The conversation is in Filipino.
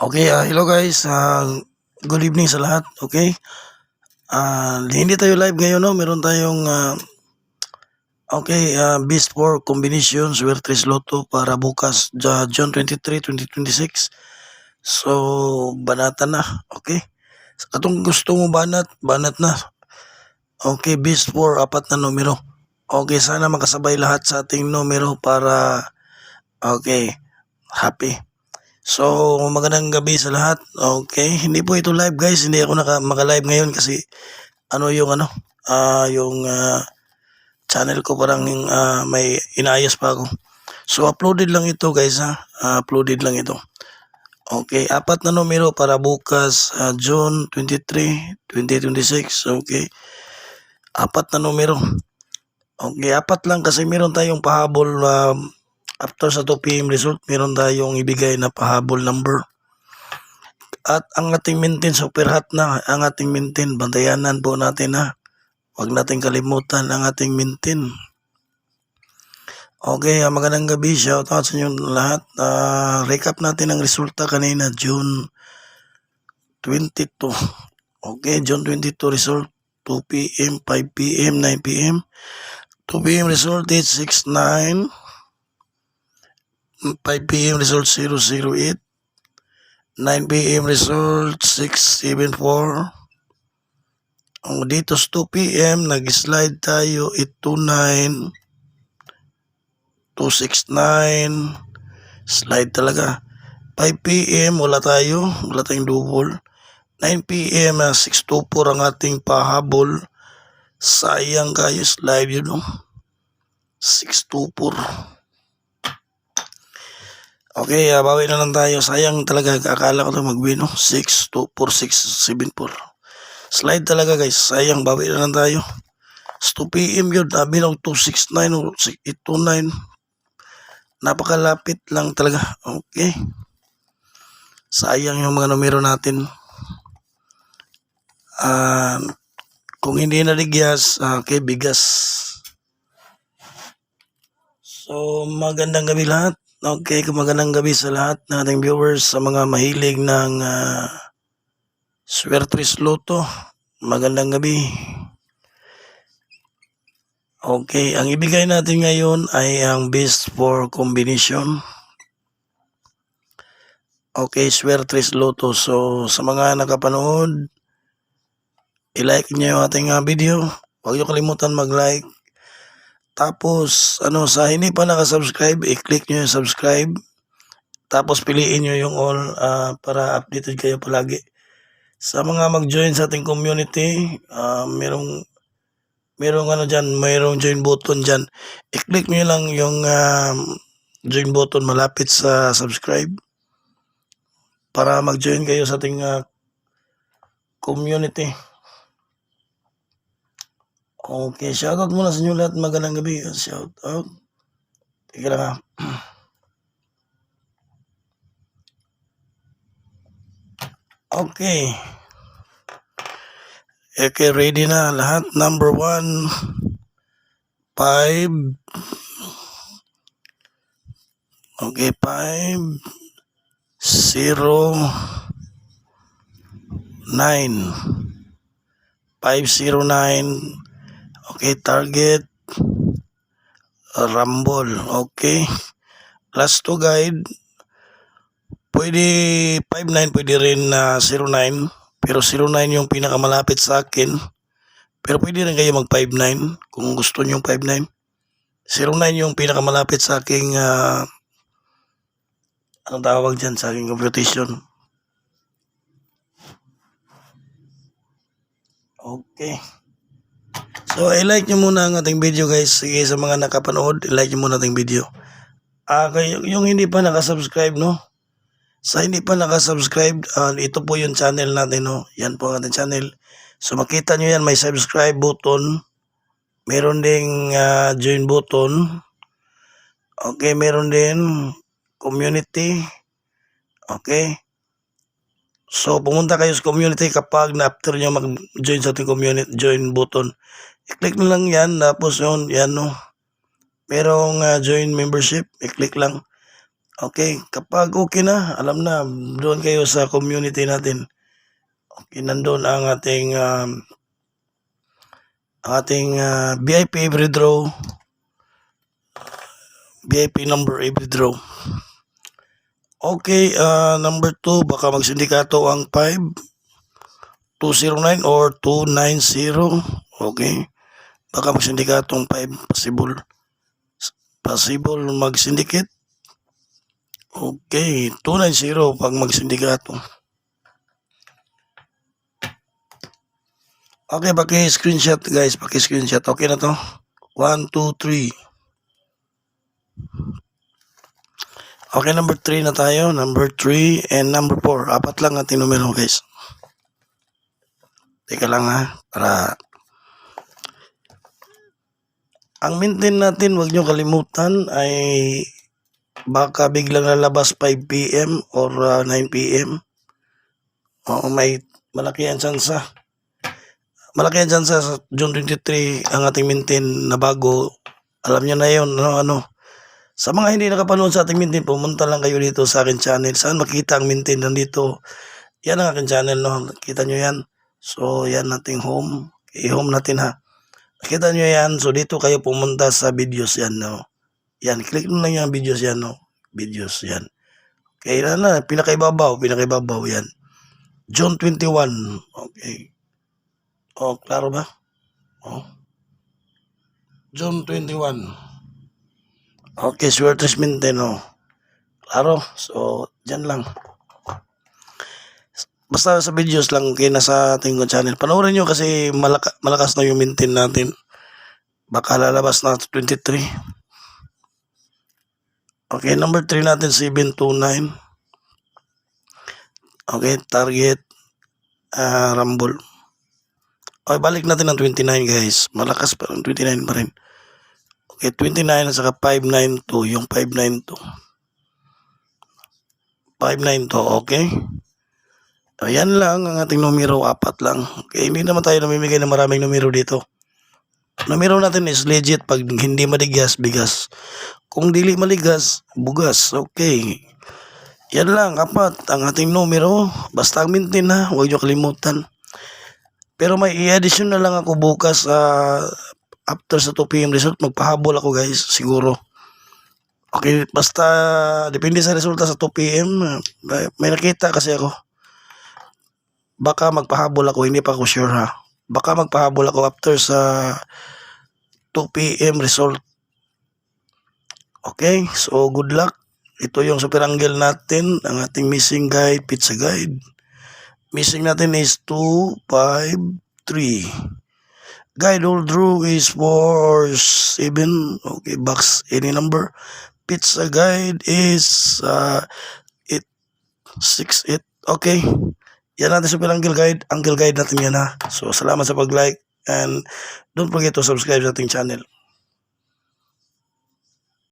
Okay, hello guys. Good evening sa lahat. Okay. Hindi tayo live ngayon, no. Meron tayong best for combinations Wertres Lotto para bukas June 23, 2026. So, banatan na. Okay. Atong gusto mo banat, banat na. Okay, best for apat na numero. Okay, sana makasabay lahat sa ating numero para happy. So, magandang gabi sa lahat. Okay, hindi po ito live guys. Hindi ako maka-live ngayon kasi yung channel ko parang may inaayos pa ako. So, uploaded lang ito guys ha. Uploaded lang ito. Okay, apat na numero para bukas June 23, 2026. Okay, apat na numero. Okay, apat lang kasi meron tayong pahabol after sa 2 PM result, meron tayong ibigay na pahabol number. At ang ating maintain, super hot na ang ating maintain. Bantayanan po natin ha. Huwag natin kalimutan ang ating maintain. Okay, magandang gabi. Shout out sa inyo lahat. Recap natin ang resulta kanina, June 22. Okay, June 22 result, 2 PM, 5 PM, 9 PM. 2 PM result 869. 5 PM result 008. 9 PM result 674. Dito sa 2 PM nag-slide tayo 829, 269, slide talaga. 5 PM wala tayong double. 9 PM 624 ang ating pahabol. Sayang kayo, slide yun 624. Okay, bawi na lang tayo. Sayang talaga, akala ko ito mag-win 624, 674. Slide talaga guys, sayang, bawi na lang tayo. 2 PM yun, bilang 269 o 829. Napakalapit lang talaga. Okay, sayang yung mga numero natin. Kung hindi naligyas, okay, bigas. So, magandang gabi lahat. Okay, magandang gabi sa lahat ng ating viewers, sa mga mahilig ng Wertres Lotto. Magandang gabi. Okay, ang ibigay natin ngayon ay ang best for combination. Okay, Wertres Lotto. So, sa mga nakapanood, i-like niyo yung ating video. Huwag niyo kalimutan mag-like. Tapos, sa hindi pa nakasubscribe, i-click nyo yung subscribe. Tapos, piliin nyo yung all para updated kayo palagi. Sa mga mag-join sa ating community, merong join button dyan. I-click nyo lang yung join button malapit sa subscribe para mag-join kayo sa ating community. Okay, shoutout muna sa inyo lahat. Magandang gabi. Shoutout. Tika lang Okay. Okay, ready na lahat. Number 1, 5. Okay, 5, 0, 9. 509. Okay, target Rumble. Okay, last 2 guide, pwede 59, pwede rin 09, pero 09 yung pinakamalapit sa akin, pero pwede rin kayo mag 59 kung gusto nyo 59. 09 yung pinakamalapit sa aking anong tawag dyan, sa aking computation. Okay, so i-like nyo muna ang ating video guys. Sige, sa mga nakapanood, i-like nyo muna ating video. Yung hindi pa nakasubscribe, no? Sa hindi pa nakasubscribe, ito po yung channel natin, no? Yan po ang ating channel. So makita nyo yan, may subscribe button. Meron ding join button. Okay, meron din community. Okay. So pumunta kayo sa community kapag na-after nyo mag-join sa ating community, join button. I-click na lang yan, tapos yan no. Merong join membership, i-click lang. Okay, kapag okay na, alam na, doon kayo sa community natin. Okay, nandun ang ating VIP every draw, VIP number every draw. Okay, number 2, baka magsindikato ang 5209 or 290. Okay, baka magsindikato ang 5, possible mag-syndicate. Okay, 290 pag mag-syndikato. Okay, paki-screenshot guys, paki-screenshot. Okay na to. 1, 2, 3. Okay, number 3 na tayo. Number 3 and number 4. Apat lang ating numero guys. Teka lang ha. Para ang maintain natin, wag nyo kalimutan, ay baka biglang lalabas 5 PM or 9 PM. Oo, may malaki ang tsansa. Malaki ang tsansa sa June 23 ang ating maintain na bago. Alam nyo na yun, ano. Sa mga hindi nakapanood sa ating maintain, pumunta lang kayo dito sa akin channel. Saan makita ang maintain nandito? Yan ang aking channel, no? Kita nyo yan. So, yan nating home. I-home natin ha. Nakita nyo yan. So, dito kayo pumunta sa videos yan, no? Yan, click mo lang yung videos yan, no? Videos, yan. Okay, na, pinakaibabaw, yan. June 21. Okay. Oh, klaro ba? Oh. June 21. Okay, Swertes maintain, no? Klaro. So, dyan lang. Basta sa videos lang kayo nasa ating channel. Panoorin nyo kasi malakas na yung maintain natin. Baka lalabas na 23. Okay, number 3 natin 729. Okay, target Rumble. Okay, balik natin ng 29 guys. Malakas pa rin, 29 pa rin. Okay, 29 at saka 592. Yung 592. 592, okay. Ayan lang ang ating numero, 4 lang. Okay, hindi naman tayo namimigay ng maraming numero dito. Numero natin is legit pag hindi maligas, bigas. Kung dili maligas, bugas. Okay. Yan lang, 4 ang ating numero. Basta ang maintain ha, huwag nyo kalimutan. Pero may i-addition na lang ako bukas after sa 2 PM result. Magpahabol ako guys, siguro. Okay, basta depende sa resulta sa 2 PM. May nakita kasi ako. Baka magpahabol ako, hindi pa ako sure ha. Baka magpahabol ako after sa 2 PM result. Okay, so good luck. Ito yung super angle natin, ang ating missing guide, pizza guide. Missing natin is 2, 5, 3. Guide all draw is 4, 7. Okay, box any number. Pizza guide is 8, 6, 8. Okay. Yan natin super angle guide. Angle guide natin yan ha. So, salamat sa pag-like and don't forget to subscribe sa ating channel.